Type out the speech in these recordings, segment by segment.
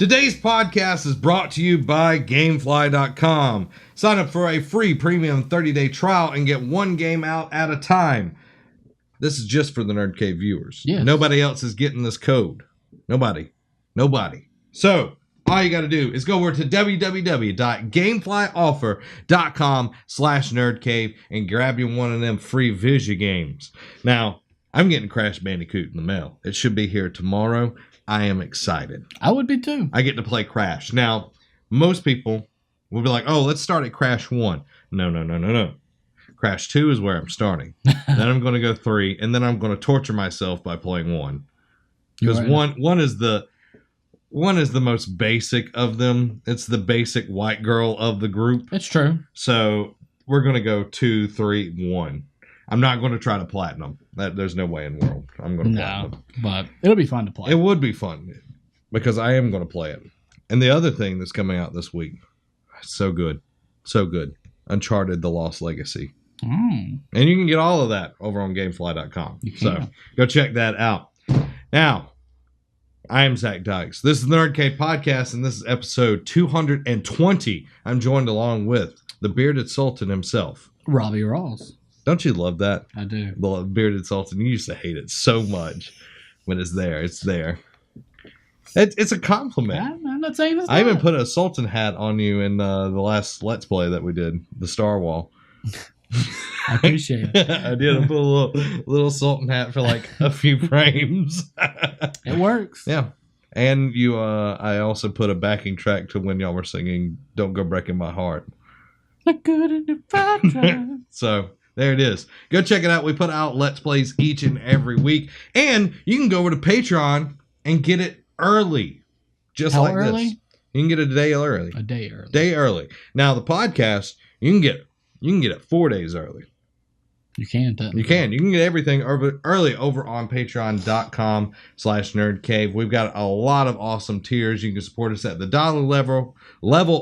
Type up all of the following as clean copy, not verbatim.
Today's podcast is brought to you by Gamefly.com. Sign up for a free premium 30-day trial and get one game out at a time. This is just for the Nerd Cave viewers. Yes. Nobody else is getting this code. Nobody. So, all you got to do is go over to www.gameflyoffer.com/nerdcave and grab you one of them free Visya games. Now, I'm getting Crash Bandicoot in the mail. It should be here tomorrow. I am excited. I would be too. I get to play Crash. Now, most people will be like, oh, let's start at Crash 1. No. Crash 2 is where I'm starting. Then I'm going to go 3, and then I'm going to torture myself by playing 1. Because one is the most basic of them. It's the basic white girl of the group. It's true. So we're going to go 2, 3, 1. I'm not going to try to platinum. There's no way in the world I'm going to platinum. But it'll be fun to play. It would be fun because I am going to play it. And the other thing that's coming out this week, so good. Uncharted: The Lost Legacy. And you can get all of that over on Gamefly.com. So go check that out. Now, I am Zach Dykes. This is the Nerd Cave Podcast, and this is episode 220. I'm joined along with the bearded sultan himself, Robbie Ross. Don't you love that? I do. The bearded sultan. You used to hate it so much. When it's there, it's there. It's a compliment. I'm not saying it's I even not. put a sultan hat on you in the last Let's Play that we did, the Star Wall. I appreciate it. I did. I put a little sultan hat for like a few frames. It works. Yeah. And I also put a backing track to when y'all were singing "Don't Go Breaking My Heart." Look good in the background. So there it is. Go check it out. We put out Let's Plays each and every week. And you can go over to Patreon and get it early. Just How like early? this. You can get it a day early. A day early. Day early. Now the podcast, you can get it 4 days early. You can. You can. You can get everything early over on patreon.com/nerdcave. We've got a lot of awesome tiers. You can support us at the dollar level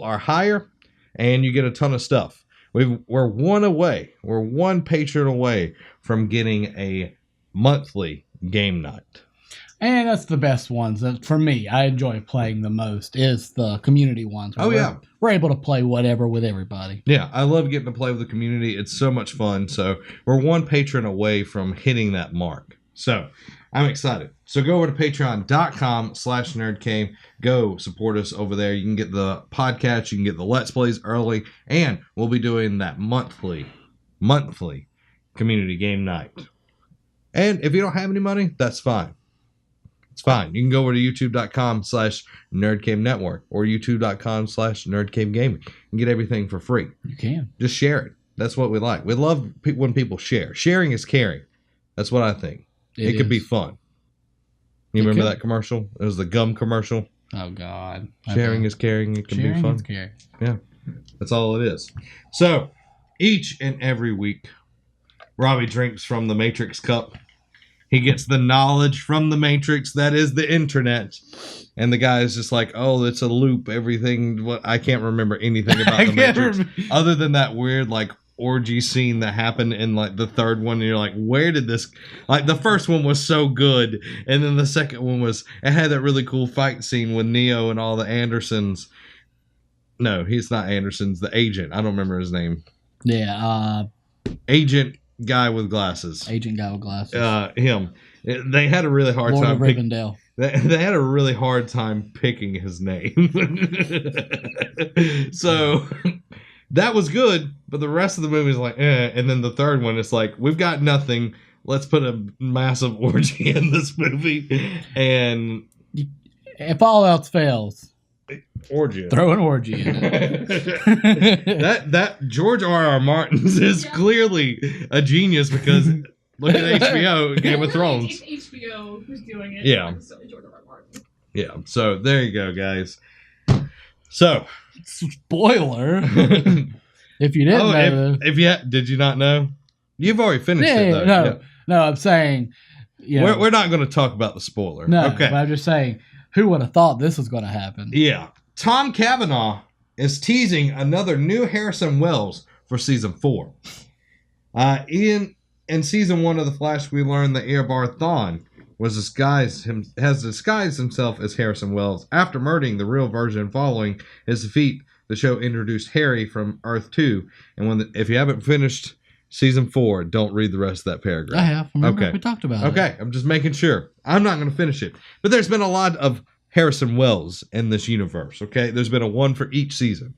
or higher, and you get a ton of stuff. We're one patron away from getting a monthly game night. And that's the best ones. For me, I enjoy playing the most is the community ones. We're able to play whatever with everybody. Yeah, I love getting to play with the community. It's so much fun. So we're one patron away from hitting that mark. So I'm excited. So go over to patreon.com/nerdcave. Go support us over there. You can get the podcast. You can get the Let's Plays early. And we'll be doing that monthly community game night. And if you don't have any money, that's fine. It's fine. You can go over to youtube.com/nerdcavenetwork or youtube.com/nerdcavegaming and get everything for free. You can. Just share it. That's what we like. We love when people share. Sharing is caring. That's what I think. It could be fun. You remember that commercial? It was the gum commercial. Oh, God. Sharing is caring. It can be fun. Is caring. Yeah. That's all it is. So, each and every week, Robbie drinks from the Matrix cup. He gets the knowledge from the Matrix that is the internet. And the guy is just like, oh, it's a loop. Everything. I can't remember anything about the Matrix. Other than that weird, like, orgy scene that happened in, like, the third one. And you're like, where did this... Like, the first one was so good. And then the second one was... It had that really cool fight scene with Neo and all the Andersons. No, he's not Andersons. The agent. I don't remember his name. Yeah. Agent... guy with glasses. Agent guy with glasses. Him. They had a really hard Lord time. of Rivendell. They had a really hard time picking his name. So that was good, but the rest of the movie is like, eh. And then the third one, it's like, we've got nothing. Let's put a massive orgy in this movie. And if all else fails, orgy. Throw an orgy in it. that George R.R. Martin is clearly a genius because look at HBO, Game of Thrones. It's HBO who's doing it. Yeah. George R. R. Martin. Yeah. So there you go, guys. So spoiler. If you didn't know, did you not know? You've already finished it though. No, I'm saying, we're not going to talk about the spoiler. No, okay. But I'm just saying, who would have thought this was going to happen? Yeah. Tom Cavanagh is teasing another new Harrison Wells for season 4. In season 1 of The Flash, we learned that Eobard Thawne has disguised himself as Harrison Wells. After murdering the real version following his defeat, the show introduced Harry from Earth 2. And if you haven't finished Season 4, don't read the rest of that paragraph. I have. Remember, okay. We talked about it. Okay, I'm just making sure. I'm not going to finish it. But there's been a lot of Harrison Wells in this universe, okay? There's been a one for each season.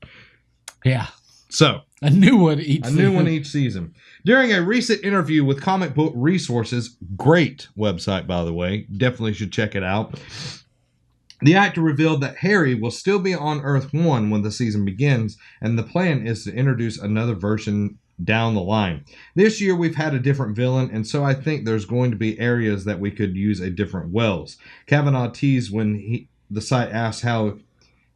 Yeah. So, a new one each season. During a recent interview with Comic Book Resources, great website, by the way, definitely should check it out, the actor revealed that Harry will still be on Earth 1 when the season begins, and the plan is to introduce another version down the line. This year we've had a different villain, and so I think there's going to be areas that we could use a different Wells. Cavanagh teased when the site asked how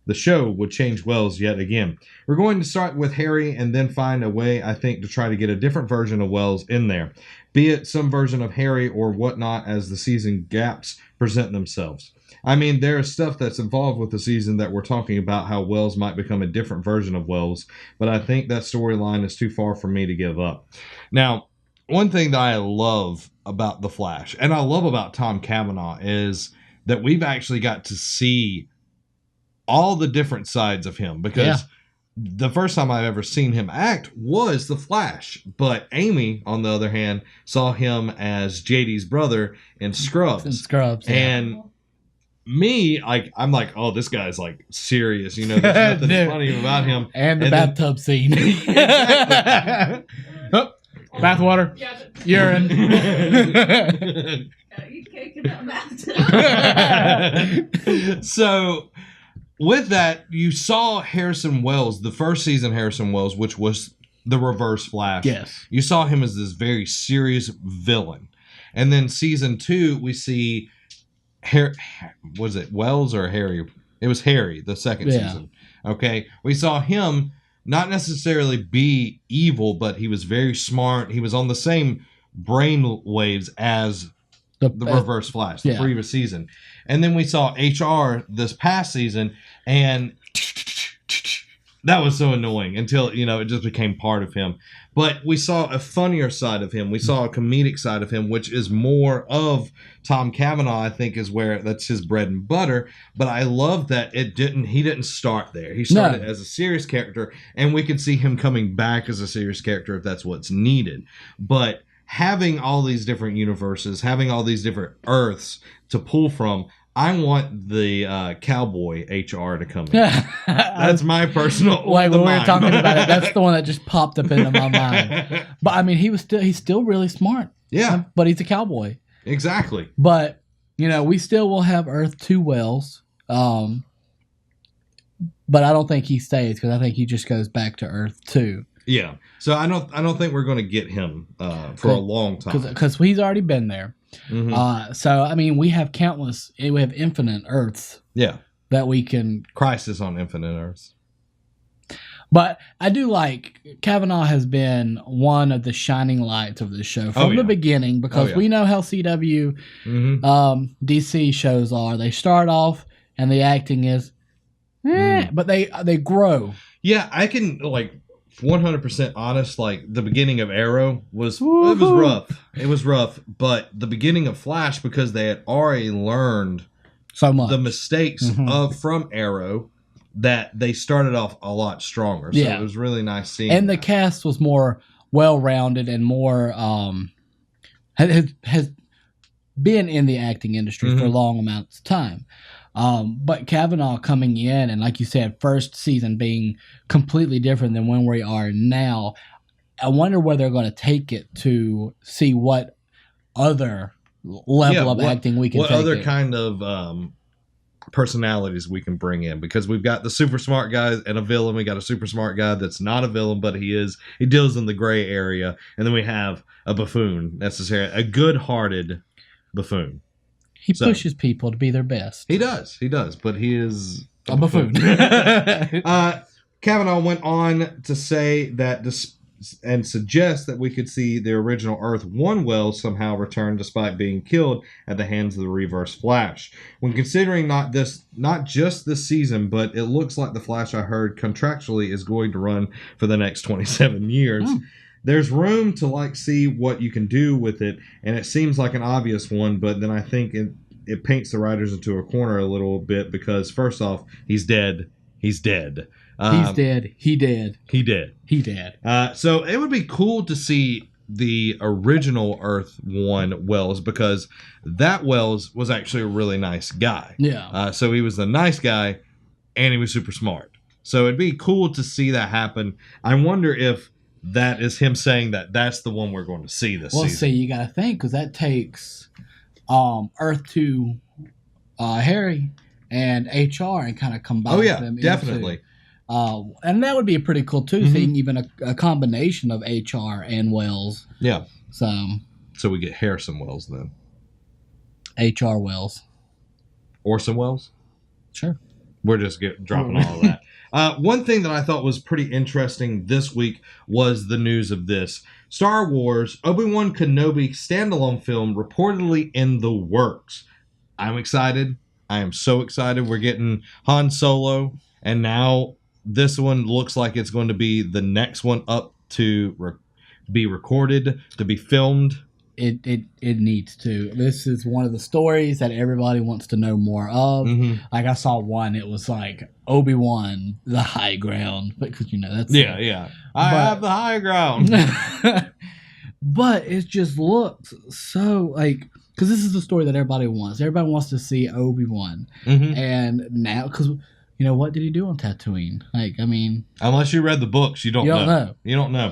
the show would change Wells yet again. We're going to start with Harry and then find a way, I think, to try to get a different version of Wells in there. Be it some version of Harry or whatnot as the season gaps present themselves. I mean, there is stuff that's involved with the season that we're talking about how Wells might become a different version of Wells, but I think that storyline is too far for me to give up. Now, one thing that I love about The Flash, and I love about Tom Cavanagh, is that we've actually got to see all the different sides of him, because the first time I've ever seen him act was The Flash, but Amy, on the other hand, saw him as JD's brother in Scrubs. And me, I'm like, oh, this guy's like serious, you know, there's nothing funny about him. And the bathtub scene. Exactly. Oh, bathwater, urine. Eat cake in that bathtub. So, with that, you saw Harrison Wells, the first season Harrison Wells, which was the Reverse Flash. Yes. You saw him as this very serious villain. And then season 2, we see was it Wells or Harry? It was Harry, the second season. Okay. We saw him not necessarily be evil, but he was very smart. He was on the same brain waves as the Reverse Flash, the previous season. And then we saw HR this past season, and that was so annoying until, it just became part of him. But we saw a funnier side of him. We saw a comedic side of him, which is more of Tom Cavanagh, I think, is where that's his bread and butter. But I love that he didn't start there. He started as a serious character, and we could see him coming back as a serious character if that's what's needed. But having all these different universes, having all these different Earths to pull from, I want the cowboy HR to come in. That's my personal. Like when we were talking about it, that's the one that just popped up into my mind. But I mean, he's still really smart. Yeah, but he's a cowboy. Exactly. But we still will have Earth 2 Wells. But I don't think he stays, because I think he just goes back to Earth 2. Yeah. So I don't think we're going to get him for a long time, because he's already been there. Mm-hmm. So I mean, we have infinite Earths. Yeah. That we can. Crisis on Infinite Earths. But I do like Cavanagh has been one of the shining lights of this show from the beginning, because we know how CW, DC shows are. They start off and the acting is, but they grow. Yeah, I can 100% honest, the beginning of Arrow was rough. It was rough, but the beginning of Flash, because they had already learned so much the mistakes from Arrow, that they started off a lot stronger. So it was really nice seeing. And the cast was more well-rounded and more has been in the acting industry for long amounts of time. But Cavanagh coming in, and like you said, first season being completely different than when we are now, I wonder where they're going to take it to see what other level of acting we can take. What other kind of personalities we can bring in, because we've got the super smart guy and a villain. We got a super smart guy that's not a villain, but he deals in the gray area. And then we have a buffoon, necessarily a good-hearted buffoon. He pushes people to be their best. He does, but he is a buffoon. Cavanagh went on to say that and suggest that we could see the original Earth 1 Wells somehow return despite being killed at the hands of the Reverse Flash. When considering not just this season, but it looks like the Flash I heard contractually is going to run for the next 27 years. there's room to like see what you can do with it, and it seems like an obvious one, but then I think it paints the writers into a corner a little bit because first off, he's dead. He's dead. He's dead. He dead. He dead. He dead. So it would be cool to see the original Earth 1 Wells, because that Wells was actually a really nice guy. Yeah. So he was a nice guy, and he was super smart. So it'd be cool to see that happen. I wonder if that is him saying that that's the one we're going to see this season. See, you got to think, because that takes Earth 2 Harry and HR and kind of combine them. Definitely. And that would be pretty cool too, seeing even a combination of HR and Wells. Yeah. So we get Harrison Wells then. HR Wells. Orson Welles? Sure. We're just dropping all of that. One thing that I thought was pretty interesting this week was the news of this. Star Wars Obi-Wan Kenobi standalone film reportedly in the works. I'm excited. I am so excited. We're getting Han Solo, and now this one looks like it's going to be the next one up to be recorded, to be filmed. It needs to. This is one of the stories that everybody wants to know more of. Like I saw one, it was like Obi-Wan, the high ground, because that's I have the high ground. But it just looks so like, because this is the story that everybody wants. Everybody wants to see Obi-Wan, and now because. What did he do on Tatooine? Unless you read the books, you don't know. You don't know.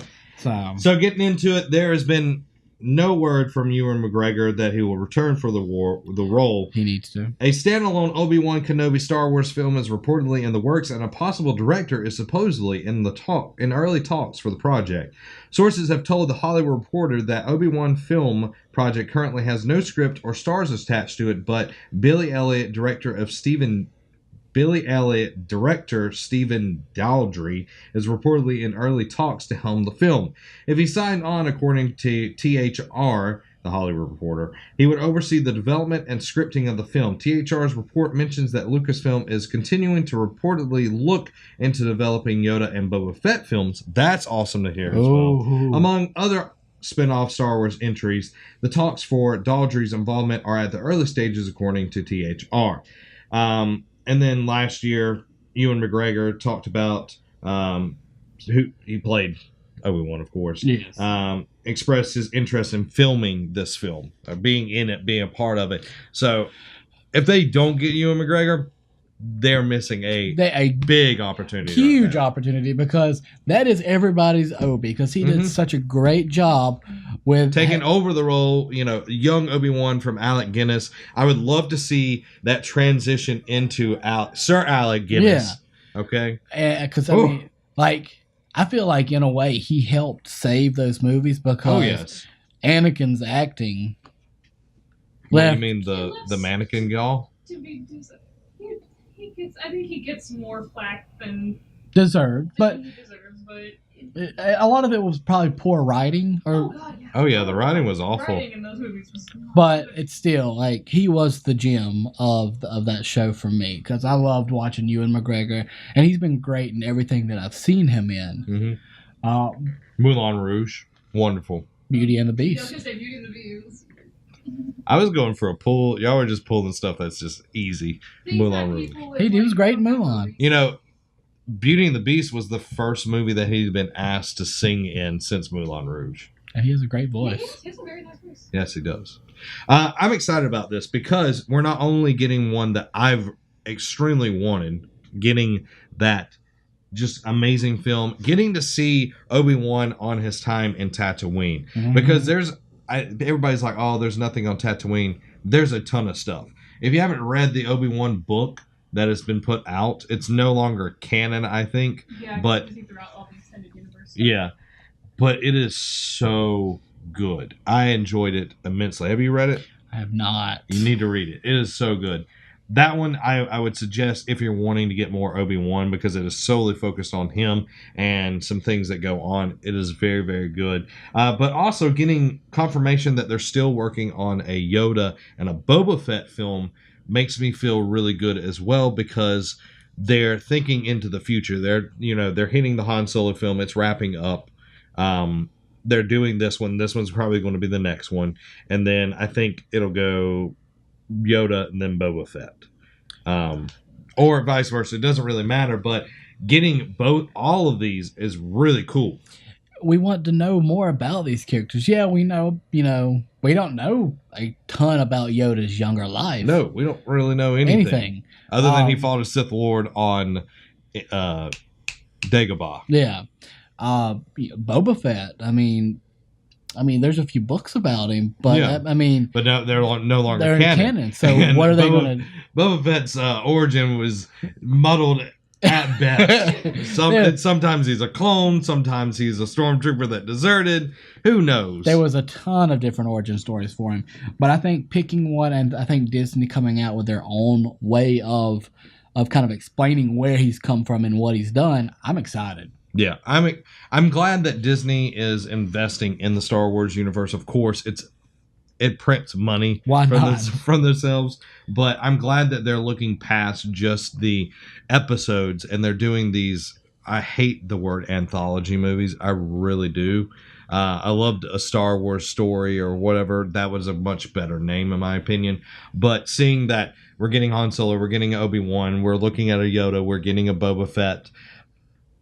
So getting into it, there has been no word from Ewan McGregor that he will return for the role. He needs to. A standalone Obi-Wan Kenobi Star Wars film is reportedly in the works, and a possible director is supposedly in early talks for the project. Sources have told The Hollywood Reporter that Obi-Wan film project currently has no script or stars attached to it, but Billy Elliot, director Stephen Daldry is reportedly in early talks to helm the film. If he signed on, according to THR, The Hollywood Reporter, he would oversee the development and scripting of the film. THR's report mentions that Lucasfilm is continuing to reportedly look into developing Yoda and Boba Fett films. That's awesome to hear as well. Among other spin-off Star Wars entries, the talks for Daldry's involvement are at the early stages, according to THR. And then last year, Ewan McGregor talked about who he played Obi-Wan, of course. Yes. Expressed his interest in filming this film, being in it, being a part of it. So, if they don't get Ewan McGregor, they're missing a big opportunity. Huge opportunity, because that is everybody's Obi, because he did such a great job with taking over the role, young Obi-Wan from Alec Guinness. I would love to see that transition into Sir Alec Guinness. Yeah. Okay? Because, I feel like, in a way, he helped save those movies, because Anakin's acting. What do you mean, the mannequin y'all? I think he gets more flack than deserved, but he deserves. But a lot of it was probably poor writing. Oh yeah, the writing was awful. Writing in those movies was but it's still he was the gem of that show for me, because I loved watching Ewan McGregor, and he's been great in everything that I've seen him in. Moulin Rouge, wonderful. Beauty and the I was Beast. gonna say Beauty and the Beast. I was going for a pull. Y'all were just pulling stuff that's just easy. Moulin Rouge. He was great in Mulan. Beauty and the Beast was the first movie that he'd been asked to sing in since Moulin Rouge. And he has a great voice. He has a very nice voice. Yes, he does. I'm excited about this because we're not only getting one that I've extremely wanted, getting that just amazing film, getting to see Obi-Wan on his time in Tatooine. Because everybody's like, oh, there's nothing on Tatooine. There's a ton of stuff. If you haven't read the Obi-Wan book that has been put out, it's no longer canon, I think. Yeah, but throughout all the extended universe. Yeah, but it is so good. I enjoyed it immensely. Have you read it? I have not. You need to read it. It is so good. That one I would suggest if you're wanting to get more Obi-Wan, because it is solely focused on him and some things that go on. It is very, very good. But also getting confirmation that they're still working on a Yoda and a Boba Fett film makes me feel really good as well, because they're thinking into the future. They're hitting the Han Solo film. It's wrapping up. they're doing this one. This one's probably going to be the next one, and then I think it'll go Yoda and then Boba Fett, or vice versa. It doesn't really matter, but getting all of these is really cool. We want to know more about these characters. Yeah, we know, we don't know a ton about Yoda's younger life. No, we don't really know anything. Other than he fought a Sith Lord on Dagobah. Yeah. Boba Fett, I mean, there's a few books about him, but Yeah. But no, they're no longer they're canon. in canon. So what are they going to? Boba Fett's origin was muddled at best. Sometimes he's a clone. Sometimes he's a stormtrooper that deserted. Who knows? There was a ton of different origin stories for him, but I think picking one, and I think Disney coming out with their own way of kind of explaining where he's come from and what he's done. I'm excited. Yeah, I'm glad that Disney is investing in the Star Wars universe. Of course, it prints money from themselves, but I'm glad that they're looking past just the episodes and they're doing these. I hate the word anthology movies. I really do. I loved A Star Wars Story or whatever. That was a much better name in my opinion. But seeing that we're getting Han Solo, we're getting Obi-Wan, we're looking at a Yoda, we're getting a Boba Fett.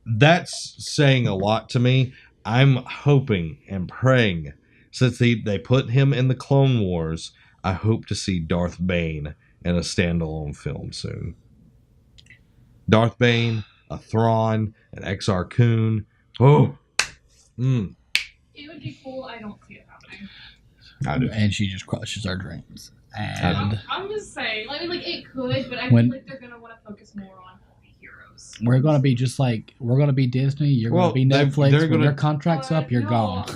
That's saying a lot to me. I'm hoping and praying, since they put him in the Clone Wars, I hope to see Darth Bane in a standalone film soon. Darth Bane, a Thrawn, an Exar Kun. Oh. It would be cool. I don't see it happening. I do. And she just crushes our dreams. And I'm just saying, like it could, but I feel like they're gonna want to focus more on heroes. We're gonna be just like be Disney. You're gonna be Netflix. When your contract's up, you're gone.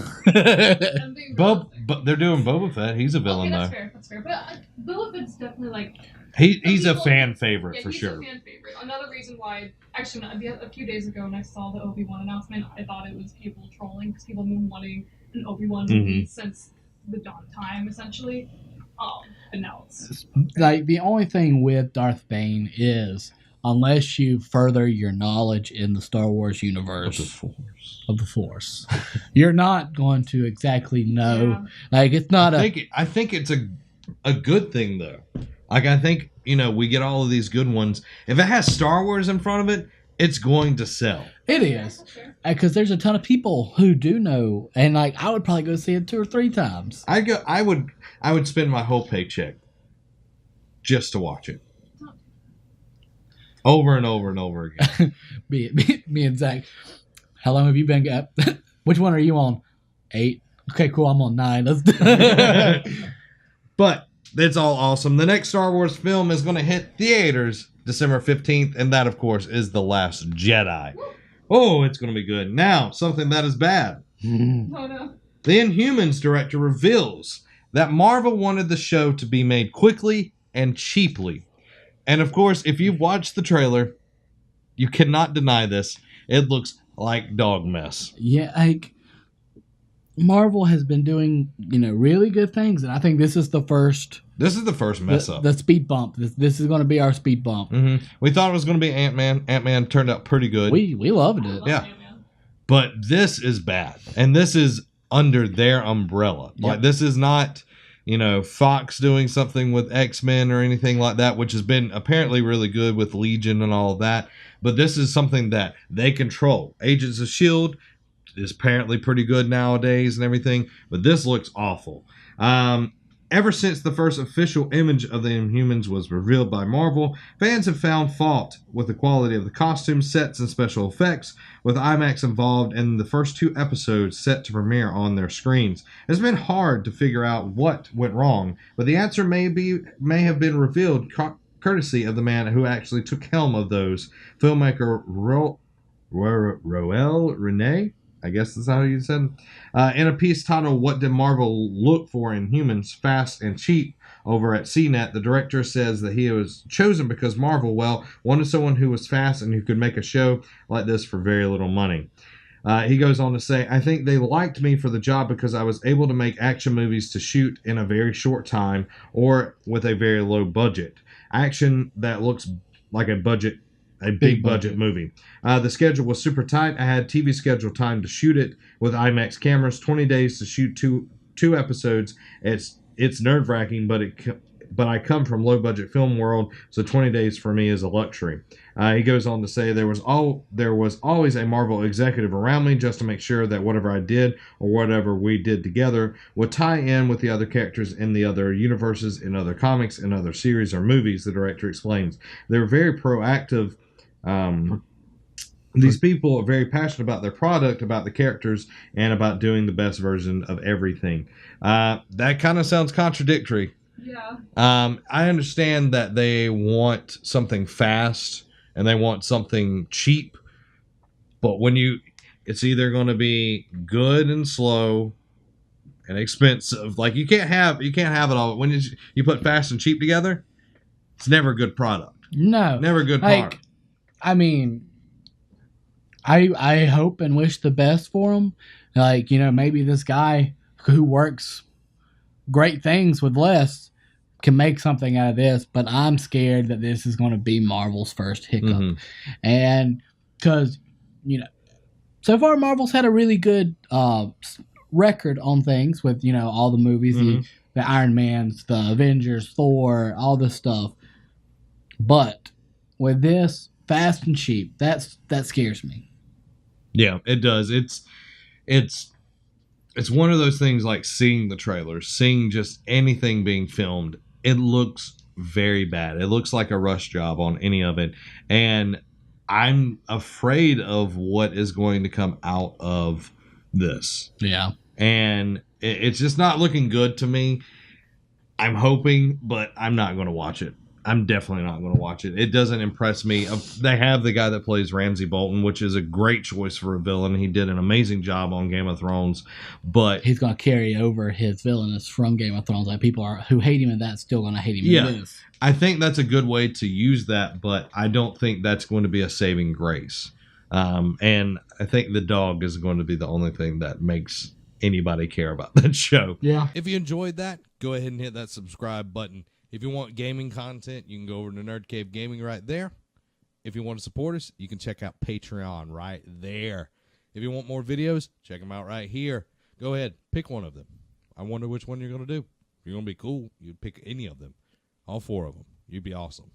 But they're doing Boba Fett. He's a villain that's though. Fair. That's fair. But Boba Fett's definitely like he's a fan favorite for sure. He's a fan favorite. Another reason why, actually, a few days ago when I saw the Obi-Wan announcement, I thought it was people trolling because people have been wanting an Obi-Wan movie since the dawn time, essentially. But now it's like the only thing with Darth Bane is, unless you further your knowledge in the Star Wars universe of the Force, you're not going to exactly know. Yeah. Like it's not I think it's a good thing though. Like I think we get all of these good ones. If it has Star Wars in front of it, it's going to sell. It is, because there's a ton of people who do know, and like I would probably go see it 2 or 3 times. I would spend my whole paycheck just to watch it, over and over and over again. me and Zach. How long have you been? Which one are you on? 8. Okay, cool. I'm on 9. Let's. But it's all awesome. The next Star Wars film is going to hit theaters December 15th, and that, of course, is The Last Jedi. Oh, it's going to be good. Now, something that is bad. Oh, no. The Inhumans director reveals that Marvel wanted the show to be made quickly and cheaply. And, of course, if you've watched the trailer, you cannot deny this. It looks like dog mess. Yeah, like Marvel has been doing, really good things, and I think this is the first. This is the first mess up. The speed bump. This is going to be our speed bump. Mm-hmm. We thought it was going to be Ant-Man. Ant-Man turned out pretty good. We loved it. Yeah. But this is bad. And this is under their umbrella. Yep. Like this is not, Fox doing something with X-Men or anything like that, which has been apparently really good with Legion and all of that. But this is something that they control. Agents of S.H.I.E.L.D. is apparently pretty good nowadays and everything. But this looks awful. Ever since the first official image of the Inhumans was revealed by Marvel, fans have found fault with the quality of the costumes, sets, and special effects, with IMAX involved in the first 2 episodes set to premiere on their screens. It's been hard to figure out what went wrong, but the answer may have been revealed courtesy of the man who actually took helm of those, filmmaker Roel Renee. I guess that's how you said it. In a piece titled, "What Did Marvel Look For in Humans? Fast and Cheap?" over at CNET, the director says that he was chosen because Marvel, wanted someone who was fast and who could make a show like this for very little money. He goes on to say, "I think they liked me for the job because I was able to make action movies to shoot in a very short time or with a very low budget. Action that looks like a a big budget movie. The schedule was super tight. I had TV schedule time to shoot it with IMAX cameras. 20 days to shoot two episodes. It's nerve wracking, but I come from low budget film world, so 20 days for me is a luxury. He goes on to say there was always a Marvel executive around me just to make sure that whatever I did or whatever we did together would tie in with the other characters in the other universes, in other comics, in other series or movies. The director explains they're very proactive. These people are very passionate about their product, about the characters, and about doing the best version of everything. That kind of sounds contradictory. Yeah. I understand that they want something fast and they want something cheap, but it's either going to be good and slow and expensive. Like you can't have it all. When you put fast and cheap together, it's never a good product. No, never a good product. I mean, I hope and wish the best for him. Like, maybe this guy who works great things with less can make something out of this, but I'm scared that this is going to be Marvel's first hiccup. Mm-hmm. And because, so far Marvel's had a really good record on things with, all the movies, mm-hmm. the Iron Mans, the Avengers, Thor, all this stuff. But with this, fast and cheap, that scares me. Yeah, it does. It's one of those things like seeing the trailers, seeing just anything being filmed. It looks very bad. It looks like a rush job on any of it. And I'm afraid of what is going to come out of this. Yeah. And it's just not looking good to me. I'm hoping, but I'm not going to watch it. I'm definitely not going to watch it. It doesn't impress me. They have the guy that plays Ramsay Bolton, which is a great choice for a villain. He did an amazing job on Game of Thrones, but he's going to carry over his villainous from Game of Thrones. Like people who hate him in that still going to hate him in this. I think that's a good way to use that, but I don't think that's going to be a saving grace. And I think the dog is going to be the only thing that makes anybody care about that show. Yeah. If you enjoyed that, go ahead and hit that subscribe button. If you want gaming content, you can go over to Nerd Cave Gaming right there. If you want to support us, you can check out Patreon right there. If you want more videos, check them out right here. Go ahead, pick one of them. I wonder which one you're going to do. If you're going to be cool, you'd pick any of them. All 4 of them. You'd be awesome.